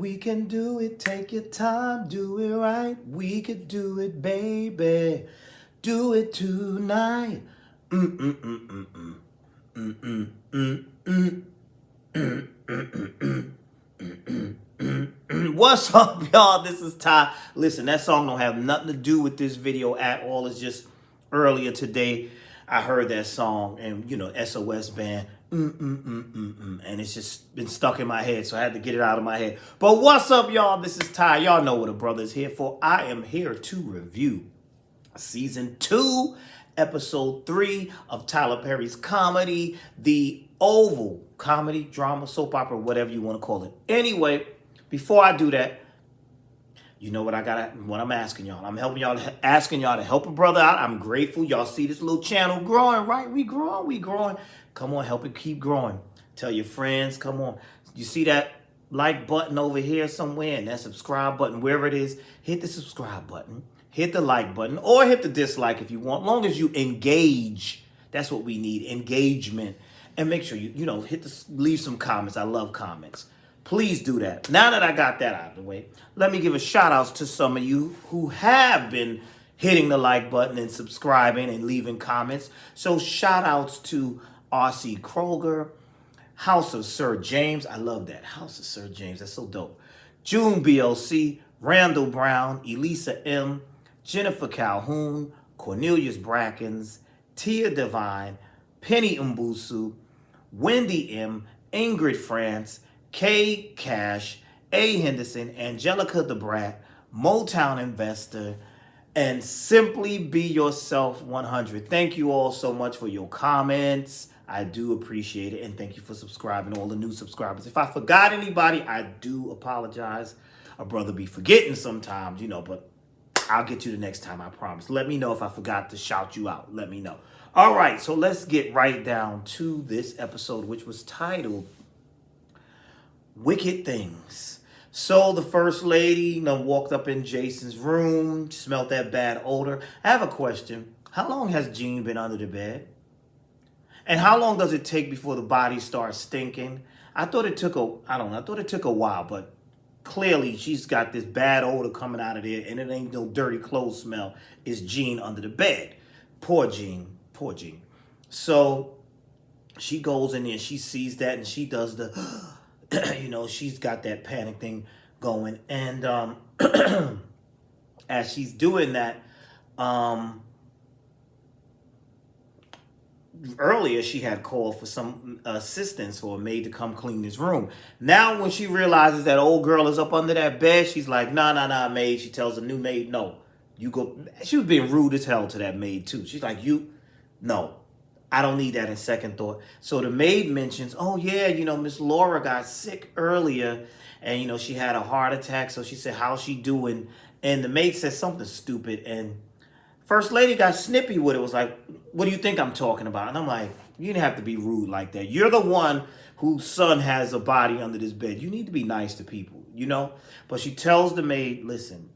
We can do it, take your time, do it right. We could do it, baby. Do it tonight. Mm-mm-mm-mm-mm. Mm-mm-mm-mm. What's up, y'all? This is Ty. Listen, that song don't have nothing to do with this video at all. It's just earlier today I heard that song and SOS band. And it's just been stuck in my head, so I had to get it out of my head. But what's up, y'all? This is Ty. Y'all know what a brother is here for. I am here to review season 2, episode 3 of Tyler Perry's comedy, The Oval. Comedy, drama, soap opera, whatever you want to call it. Anyway, before I do that, you know what I'm asking y'all. I'm asking y'all to help a brother out. I'm grateful. Y'all see this little channel growing, right? We growing. Come on, help it keep growing. Tell your friends, come on. You see that like button over here somewhere and that subscribe button, wherever it is, hit the subscribe button, hit the like button, or hit the dislike if you want. As long as you engage, that's what we need, engagement. And make sure you leave some comments. I love comments. Please do that. Now that I got that out of the way, let me give a shout out to some of you who have been hitting the like button and subscribing and leaving comments. So shout outs to R.C. Kroger, House of Sir James. I love that. House of Sir James. That's so dope. June BLC, Randall Brown, Elisa M, Jennifer Calhoun, Cornelius Brackens, Tia Divine, Penny Umbusu, Wendy M, Ingrid France, Kay Cash, A. Henderson, Angelica the Brat, Motown Investor, and Simply Be Yourself 100. Thank you all so much for your comments. I do appreciate it. And thank you for subscribing, all the new subscribers. If I forgot anybody, I do apologize. A brother be forgetting sometimes, but I'll get you the next time, I promise. Let me know if I forgot to shout you out. Let me know. All right, so let's get right down to this episode, which was titled Wicked Things. So the first lady walked up in Jason's room, smelled that bad odor. I have a question. How long has Jean been under the bed? And how long does it take before the body starts stinking? I thought it took a while, but clearly she's got this bad odor coming out of there, and it ain't no dirty clothes smell. It's Jean under the bed. Poor Jean. So she goes in there, she sees that, and she does the, she's got that panic thing going. And as she's doing that, earlier she had called for some assistance for a maid to come clean this room. Now when she realizes that old girl is up under that bed, she's like, nah, maid. She tells the new maid, no, you go. She was being rude as hell to that maid too. She's like, no, I don't need that in second thought. So the maid mentions, oh yeah, Miss Laura got sick earlier and, she had a heart attack. So she said, how's she doing? And the maid said something stupid. And First Lady got snippy with it. Was like, what do you think I'm talking about? And I'm like, you didn't have to be rude like that. You're the one whose son has a body under this bed. You need to be nice to people, But she tells the maid, listen,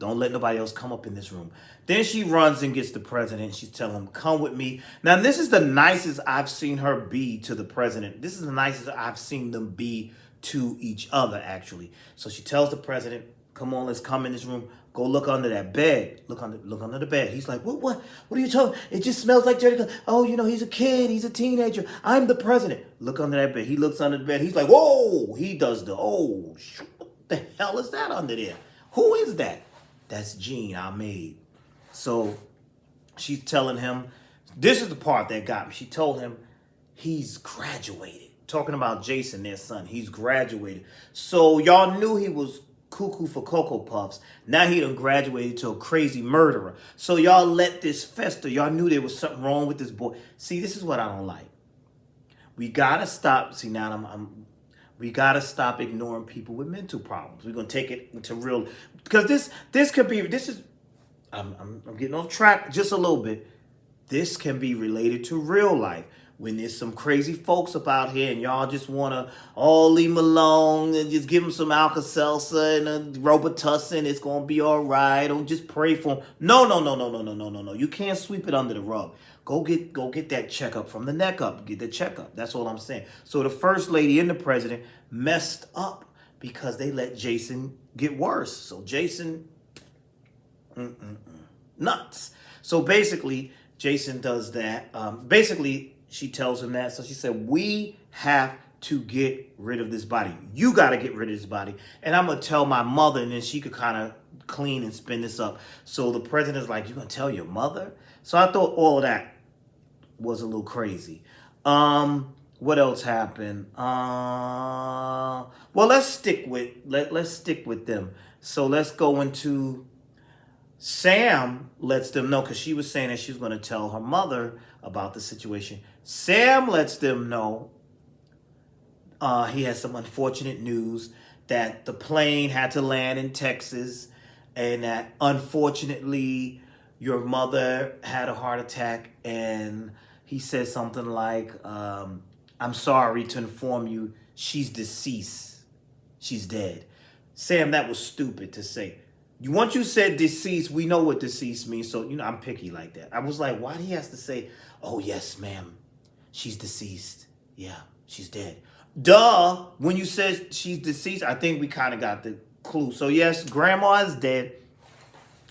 don't let nobody else come up in this room. Then she runs and gets the president. She's telling him, come with me. Now, this is the nicest I've seen her be to the president. This is the nicest I've seen them be to each other, actually. So she tells the president, come on, let's come in this room. Go look under that bed. Look under the bed. He's like, what are you talking? It just smells like dirty. Oh, he's a kid. He's a teenager. I'm the president. Look under that bed. He looks under the bed. He's like, whoa. He does what the hell is that under there? Who is that? That's Jean, our maid. So she's telling him, this is the part that got me. She told him he's graduated. Talking about Jason, their son. He's graduated. So y'all knew he was cuckoo for Cocoa Puffs. Now he done graduated to a crazy murderer. So y'all let this fester. Y'all knew there was something wrong with this boy. See, this is what I don't like. We gotta stop. See, now we gotta stop ignoring people with mental problems. We're gonna take it into real, because I'm getting off track just a little bit. This can be related to real life. When there's some crazy folks up out here and y'all just want to all leave them alone and just give them some Alka-Seltzer and a Robitussin, it's going to be all right. Don't just pray for them. No. You can't sweep it under the rug. Go get that checkup from the neck up. Get the checkup. That's all I'm saying. So the first lady and the president messed up because they let Jason get worse. So Jason, nuts. So basically, Jason does that. Basically, she tells him that. So she said, we have to get rid of this body. You got to get rid of this body. And I'm going to tell my mother, and then she could kind of clean and spin this up. So the president's like, you going to tell your mother? So I thought all of that was a little crazy. What else happened? Well, let's stick with them. So let's go into Sam lets them know, because she was saying that she was going to tell her mother about the situation. Sam lets them know he has some unfortunate news that the plane had to land in Texas, and that unfortunately your mother had a heart attack. And he says something like, I'm sorry to inform you, she's deceased. She's dead. Sam, that was stupid to say. Once you said deceased, we know what deceased means. So, I'm picky like that. I was like, why do he has to say, oh, yes, ma'am, she's deceased. Yeah, she's dead. Duh. When you said she's deceased, I think we kind of got the clue. So, yes, grandma is dead.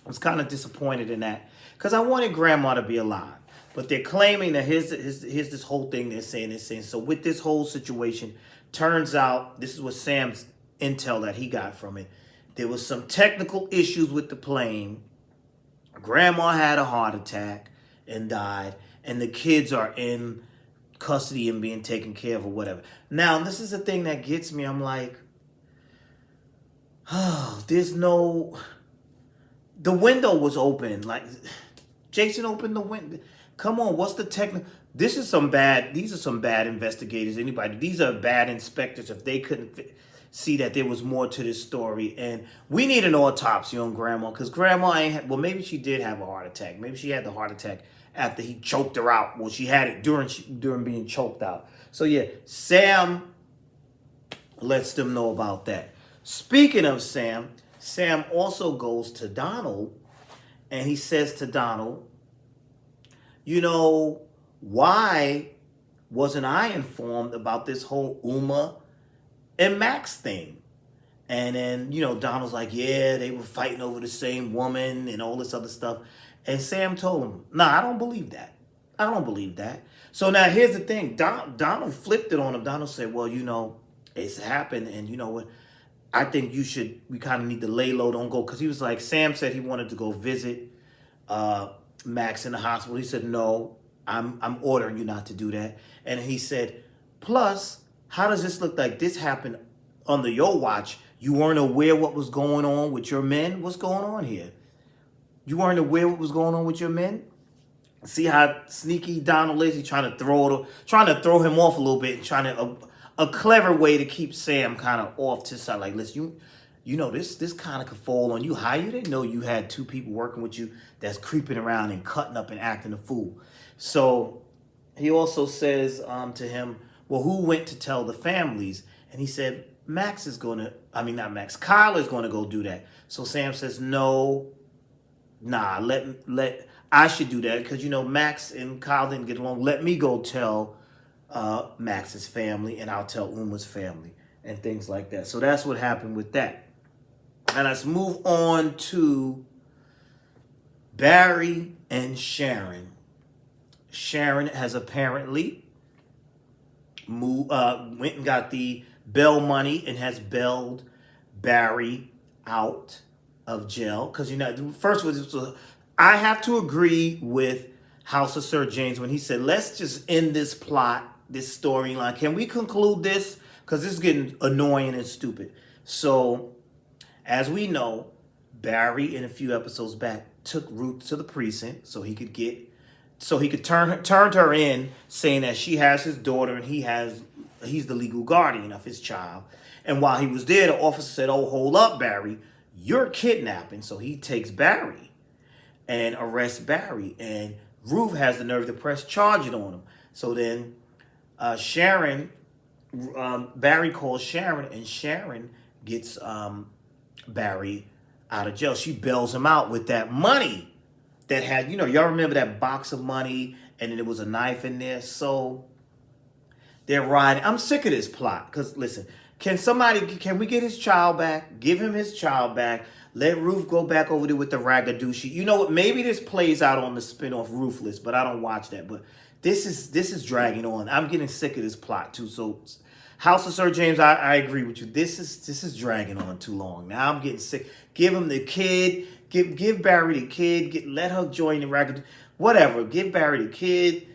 I was kind of disappointed in that because I wanted grandma to be alive. But they're claiming that here's this whole thing they're saying. So with this whole situation, turns out, this is what Sam's intel that he got from it. There was some technical issues with the plane. Grandma had a heart attack and died. And the kids are in custody and being taken care of or whatever. Now, this is the thing that gets me. I'm like, oh, the window was open. Like, Jason opened the window. Come on, what's the technical? These are some bad investigators. These are bad inspectors if they couldn't see that there was more to this story. And we need an autopsy on grandma, because grandma well, maybe she did have a heart attack. Maybe she had the heart attack after he choked her out. Well, she had it during being choked out. So yeah, Sam lets them know about that. Speaking of Sam also goes to Donald, and he says to Donald, why wasn't I informed about this whole Uma and Max thing? And then, Donald's like, yeah, they were fighting over the same woman and all this other stuff. And Sam told him, nah, I don't believe that. I don't believe that. So now here's the thing. Donald flipped it on him. Donald said, well, it's happened. And you know what? I think we kind of need to lay low, don't go. Because he was like, Sam said he wanted to go visit Max in the hospital. He said, no, I'm ordering you not to do that. And he said, plus, how does this look like this happened under your watch? You weren't aware what was going on with your men? What's going on here? You weren't aware what was going on with your men? See how sneaky Donald is? He's trying to throw him off a little bit, a clever way to keep Sam kind of off to the side. Like, listen, this kind of could fall on you. How you didn't know you had two people working with you that's creeping around and cutting up and acting a fool? So he also says to him, well, who went to tell the families? And he said, Kyle is going to go do that. So Sam says, no, nah, I should do that because, Max and Kyle didn't get along. Let me go tell Max's family, and I'll tell Uma's family and things like that. So that's what happened with that. And let's move on to Barry and Sharon. Sharon has apparently went and got the bail money and has bailed Barry out of jail. Because, first of all, I have to agree with House of Sir James when he said, let's just end this plot, this storyline. Can we conclude this? Because this is getting annoying and stupid. So, as we know, Barry, in a few episodes back, took Ruth to the precinct so he could turn her in, saying that she has his daughter and he's the legal guardian of his child. And while he was there, the officer said, oh, hold up, Barry, you're kidnapping. So he takes Barry and arrests Barry. And Ruth has the nerve to press charges on him. So then Barry calls Sharon, and Sharon gets Barry out of jail. She bails him out with that money that had, y'all remember that box of money, and then there was a knife in there. So they're riding. I'm sick of this plot because, listen, Can we get his child back? Give him his child back. Let Ruth go back over there with the Ragadushi. You know what? Maybe this plays out on the spinoff Ruthless, but I don't watch that. But this is dragging on. I'm getting sick of this plot too. So House of Sir James, I agree with you. This is dragging on too long. Now I'm getting sick. Give him the kid. Give Barry the kid. Let her join the Ragadushi. Whatever. Give Barry the kid.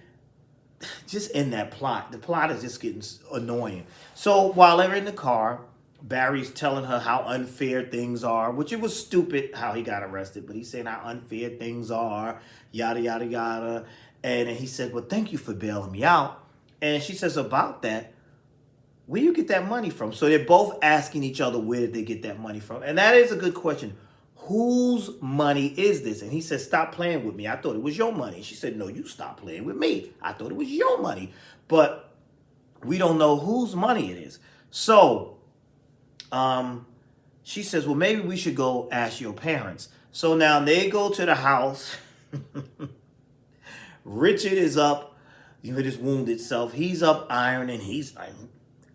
Just end that plot. The plot is just getting annoying. So while they're in the car, Barry's telling her how unfair things are, which it was stupid how he got arrested, but he's saying how unfair things are, yada, yada, yada. And then he said, well, thank you for bailing me out. And she says, about that, where do you get that money from? So they're both asking each other, where did they get that money from? And that is a good question. Whose money is this? And he said, stop playing with me. I thought it was your money. She said, no, you stop playing with me. I thought it was your money. But we don't know whose money it is. So she says, well, maybe we should go ask your parents. So now they go to the house. Richard is up with his wounded self. He's up ironing. He's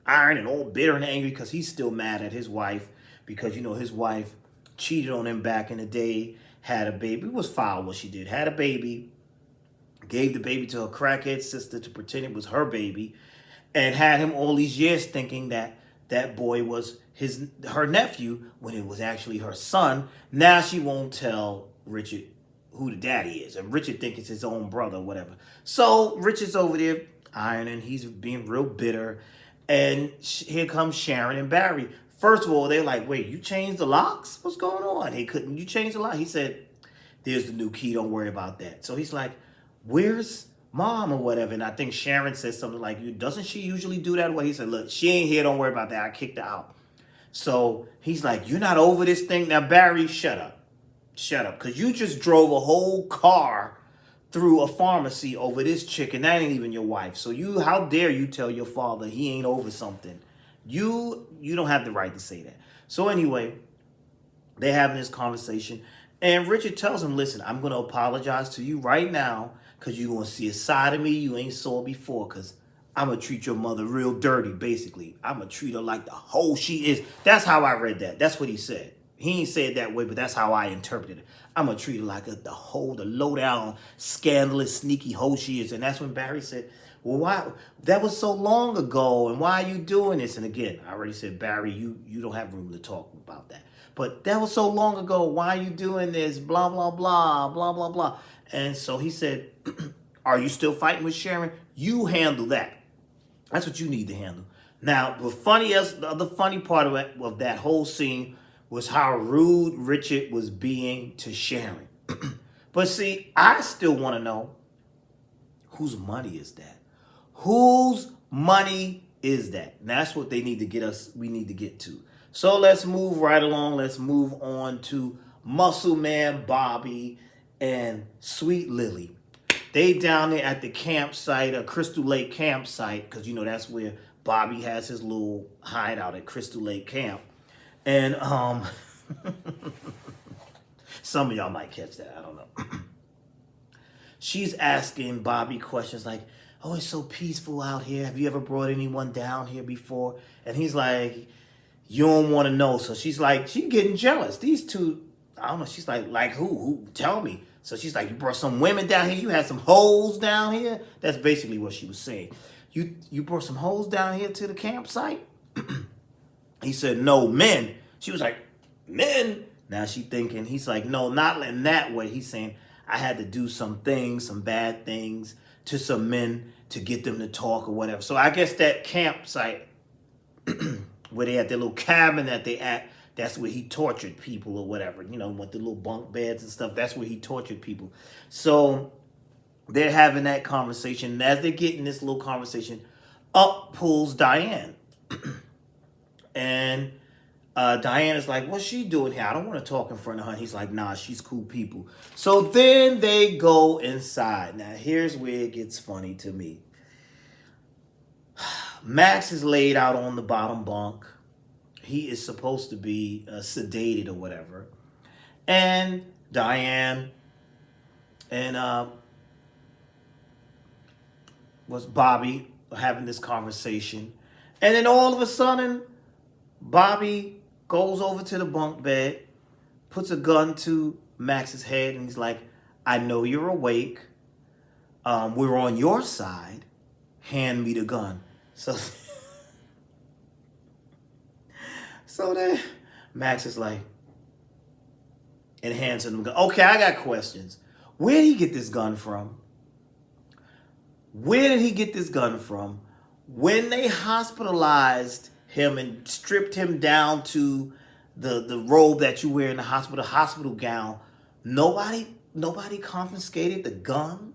ironing all bitter and angry because he's still mad at his wife because, his wife cheated on him back in the day, had a baby. It was foul what she did. Had a baby, gave the baby to her crackhead sister to pretend it was her baby, and had him all these years thinking that that boy was her nephew when it was actually her son. Now she won't tell Richard who the daddy is, and Richard thinks it's his own brother or whatever. So Richard's over there ironing. He's being real bitter, and here comes Sharon and Barry. First of all, they're like, wait, you changed the locks? What's going on? You change the lock? He said, there's the new key. Don't worry about that. So he's like, where's mom or whatever? And I think Sharon says something like, doesn't she usually do that way? He said, look, she ain't here. Don't worry about that. I kicked her out. So he's like, you're not over this thing? Now, Barry, shut up. Shut up. Because you just drove a whole car through a pharmacy over this chick, and that ain't even your wife. So how dare you tell your father he ain't over something? You don't have the right to say that. So anyway, they're having this conversation, and Richard tells him, listen, I'm going to apologize to you right now because you're going to see a side of me you ain't saw before, because I'm going to treat your mother real dirty, basically. I'm going to treat her like the hoe she is. That's how I read that. That's what he said. He ain't said it that way, but that's how I interpreted it. I'm going to treat her like the low-down, scandalous, sneaky hoe she is. And that's when Barry said, well, why? That was so long ago, and why are you doing this? And again, I already said, Barry, you don't have room to talk about that. But that was so long ago. Why are you doing this? Blah, blah, blah, blah, blah, blah. And so he said, are you still fighting with Sharon? You handle that. That's what you need to handle. Now, the funny part of that whole scene was how rude Richard was being to Sharon. But see, I still want to know, whose money is that? Whose money is that? And that's what we need to get to. So let's move right along. Let's move on to Muscle Man Bobby and Sweet Lily. They down there at the campsite, a Crystal Lake campsite, because that's where Bobby has his little hideout at Crystal Lake Camp. And some of y'all might catch that. I don't know. She's asking Bobby questions like, oh, it's so peaceful out here. Have you ever brought anyone down here before? And he's like, you don't want to know. So she's getting jealous. These two, I don't know. She's like who? Who? Tell me. So she's like, you brought some women down here? You had some hoes down here? That's basically what she was saying. You brought some hoes down here to the campsite? He said, no, men. She was like, men? Now she thinking, he's like, no, not in that way. He's saying, I had to do some things, some bad things to some men to get them to talk or whatever. So I guess that campsite where they had their little cabin that they at, that's where he tortured people or whatever, with the little bunk beds and stuff. That's where he tortured people. So they're having that conversation. And as they're getting this little conversation, up pulls Diane. And Diane is like, what's she doing here? I don't want to talk in front of her. And he's like, nah, she's cool people. So then they go inside. Now, here's where it gets funny to me. Max is laid out on the bottom bunk. He is supposed to be sedated or whatever. And Diane and was Bobby having this conversation. And then all of a sudden, Bobby goes over to the bunk bed, puts a gun to Max's head, and he's like, I know you're awake. We're on your side. Hand me the gun. So, so then Max is like, and hands him the gun. Okay, I got questions. Where did he get this gun from? Where did he get this gun from? When they hospitalized him and stripped him down to the robe that you wear in the hospital gown, nobody confiscated the gun?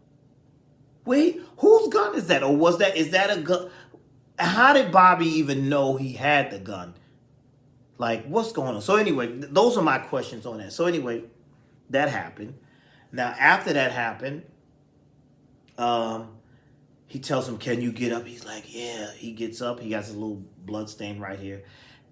Wait, whose gun is that? Or is that a gun? How did Bobby even know he had the gun? Like, what's going on? So anyway, those are my questions on that. So anyway, that happened. Now, after that happened, he tells him, can you get up? He's like, yeah. He gets up. He has a little blood stain right here.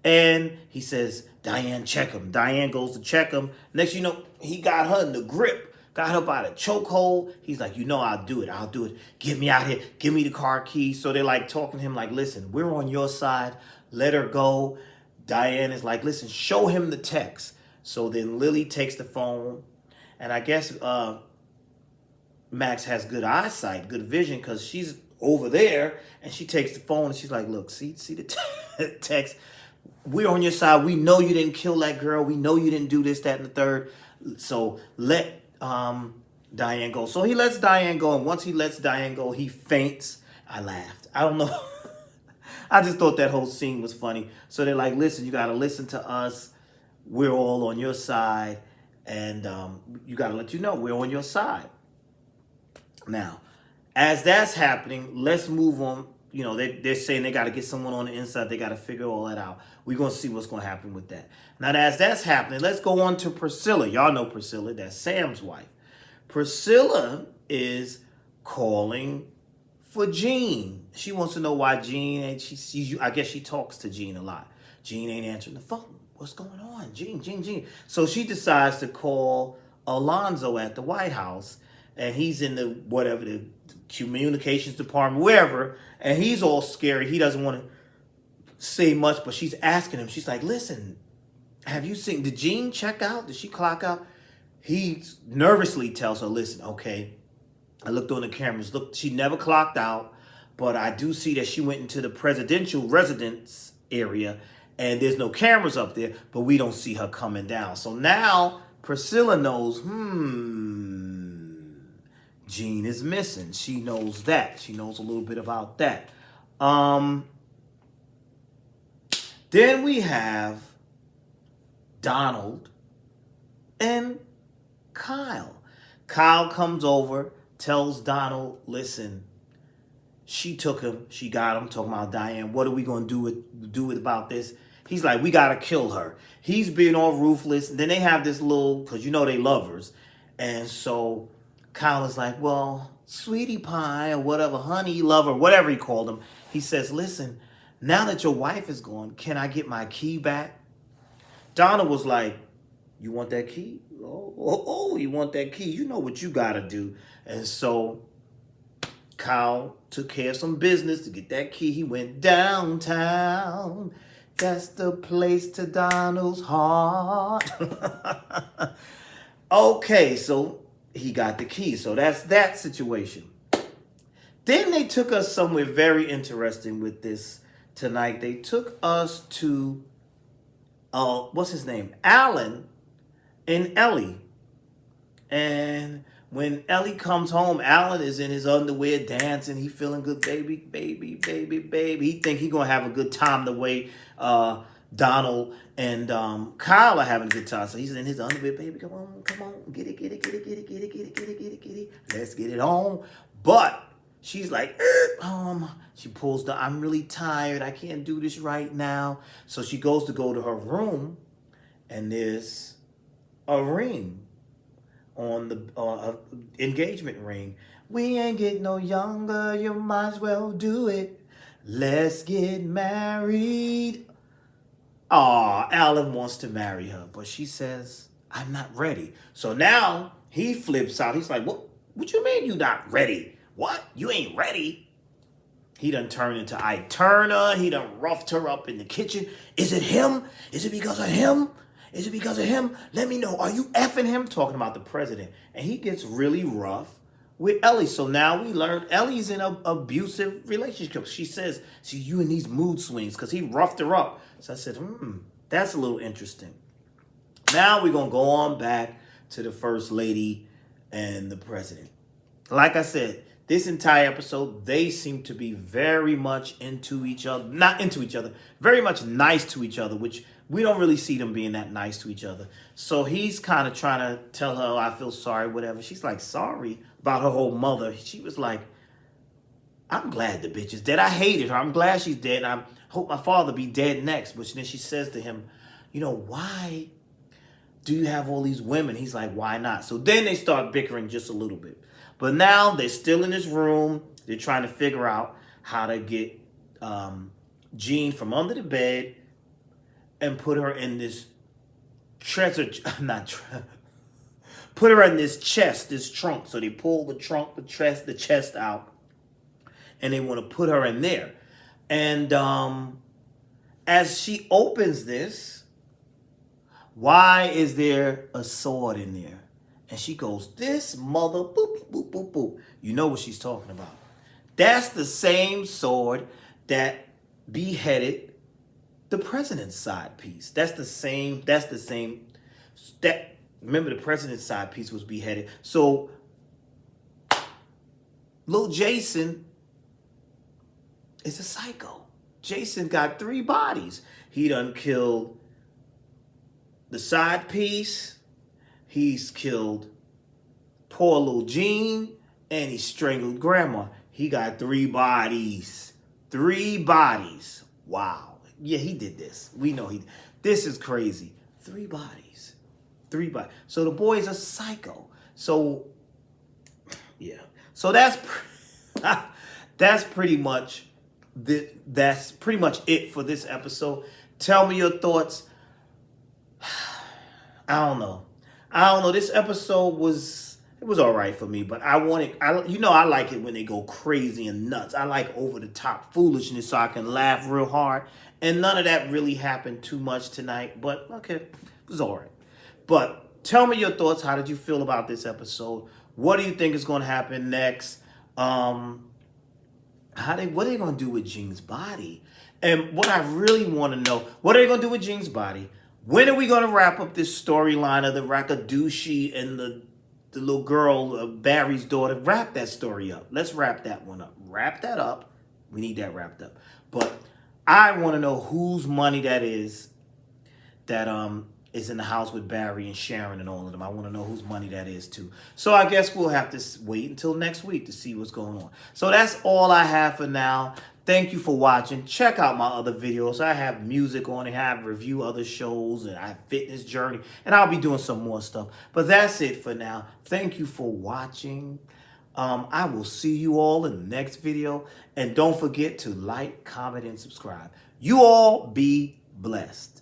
And he says, Diane, check him. Diane goes to check him. Next you know, he got her in the grip. Got her by the chokehold. He's like, I'll do it. I'll do it. Get me out here. Give me the car keys. So they're like talking to him like, listen, we're on your side. Let her go. Diane is like, listen, show him the text. So then Lily takes the phone. And I guess Max has good eyesight, good vision, because she's over there. And she takes the phone and she's like, look, see the text. We're on your side. We know you didn't kill that girl. We know you didn't do this, that, and the third. So let Diane go. So he lets Diane go. And once he lets Diane go, he faints. I laughed. I don't know. I just thought that whole scene was funny. So they're like, listen, you got to listen to us. We're all on your side. And you got to let you know we're on your side. Now, as that's happening, let's move on. You know, they're saying they got to get someone on the inside. They got to figure all that out. We're going to see what's going to happen with that. Now, as that's happening, let's go on to Priscilla. Y'all know Priscilla. That's Sam's wife. Priscilla is calling for Gene. She wants to know why Gene, and she sees you. I guess she talks to Gene a lot. Gene ain't answering the phone. What's going on? Gene. So she decides to call Alonzo at the White House, and he's in the communications department, wherever, and he's all scary. He doesn't want to say much, but she's asking him. She's like, listen, did Gene check out? Did she clock out? He nervously tells her, listen, okay, I looked on the cameras. Look, she never clocked out, but I do see that she went into the presidential residence area, and there's no cameras up there, but we don't see her coming down. So now Priscilla knows, Gene is missing. She knows that. She knows a little bit about that. Then we have Donald and Kyle. Kyle comes over, tells Donald, listen, she took him. She got him. Talking about Diane. What are we going to do about this? He's like, we got to kill her. He's being all ruthless. Then they have this little, because they lovers. And so Kyle is like, well, sweetie pie or whatever, honey lover, whatever he called him. He says, listen, now that your wife is gone, can I get my key back? Donald was like, you want that key? Oh, you want that key? You know what you got to do. And so Kyle took care of some business to get that key. He went downtown. That's the place to Donald's heart. Okay, so he got the key. So that's that situation. Then they took us somewhere very interesting with this tonight. They took us to, what's his name? Alan and Ellie. And when Ellie comes home, Alan is in his underwear dancing. He feeling good, baby. He think he gonna have a good time the way Donald and Kyle are having a good time. So he's in his underwear, baby. Come on, get it. Let's get it on. But she's like, she pulls the, I'm really tired. I can't do this right now. So she goes to her room, and there's a ring on the engagement ring. We ain't getting no younger. You might as well do it. Let's get married. Alan wants to marry her, but she says, I'm not ready. So now he flips out. He's like, what you mean you not ready? What? You ain't ready? He done turned into Ike Turner. He done roughed her up in the kitchen. Is it him? Is it because of him? Is it because of him? Let me know. Are you effing him? Talking about the president. And he gets really rough with Ellie. So now we learn Ellie's in an abusive relationship. She says, see, you in these mood swings because he roughed her up. So I said, that's a little interesting. Now we're going to go on back to the first lady and the president. Like I said, this entire episode, they seem to be very much into each other. Not into each other. Very much nice to each other, which we don't really see them being that nice to each other. So he's kind of trying to tell her, oh, I feel sorry, whatever. She's like, sorry about her whole mother. She was like, I'm glad the bitch is dead. I hated her. I'm glad she's dead. And I hope my father be dead next. But then she says to him, why do you have all these women? He's like, why not? So then they start bickering just a little bit. But now they're still in this room. They're trying to figure out how to get Jean from under the bed and put her in this put her in this chest, this trunk. So they pull the trunk, the chest out, and they want to put her in there. And as she opens this, why is there a sword in there? And she goes, this mother, boop, boop, boop, boop. You know what she's talking about. That's the same sword that beheaded the president's side piece. Remember the president's side piece was beheaded. So little Jason is a psycho. Jason got 3 bodies. He done killed the side piece. He's killed poor little Jean. And he strangled grandma. He got 3 bodies. 3 bodies. Wow. Yeah, he did this. We know this is crazy. 3 bodies. 3 bodies. So the boy's a psycho. So, yeah. So that's pretty much it for this episode. Tell me your thoughts. I don't know. This episode was all right for me, but I like it when they go crazy and nuts. I like over the top foolishness so I can laugh real hard. And none of that really happened too much tonight, but okay, it was all right. But tell me your thoughts. How did you feel about this episode? What do you think is going to happen next? What are they going to do with Jean's body? And what I really want to know, what are they going to do with Jean's body? When are we going to wrap up this storyline of the Rakadushi and the little girl, Barry's daughter? Wrap that story up. Let's wrap that one up. Wrap that up. We need that wrapped up. But I want to know whose money that is in the house with Barry and Sharon and all of them. I want to know whose money that is too. So I guess we'll have to wait until next week to see what's going on. So that's all I have for now. Thank you for watching. Check out my other videos. I have music on it. I have review other shows, and I have fitness journey, and I'll be doing some more stuff. But that's it for now. Thank you for watching. I will see you all in the next video. And don't forget to like, comment, and subscribe. You all be blessed.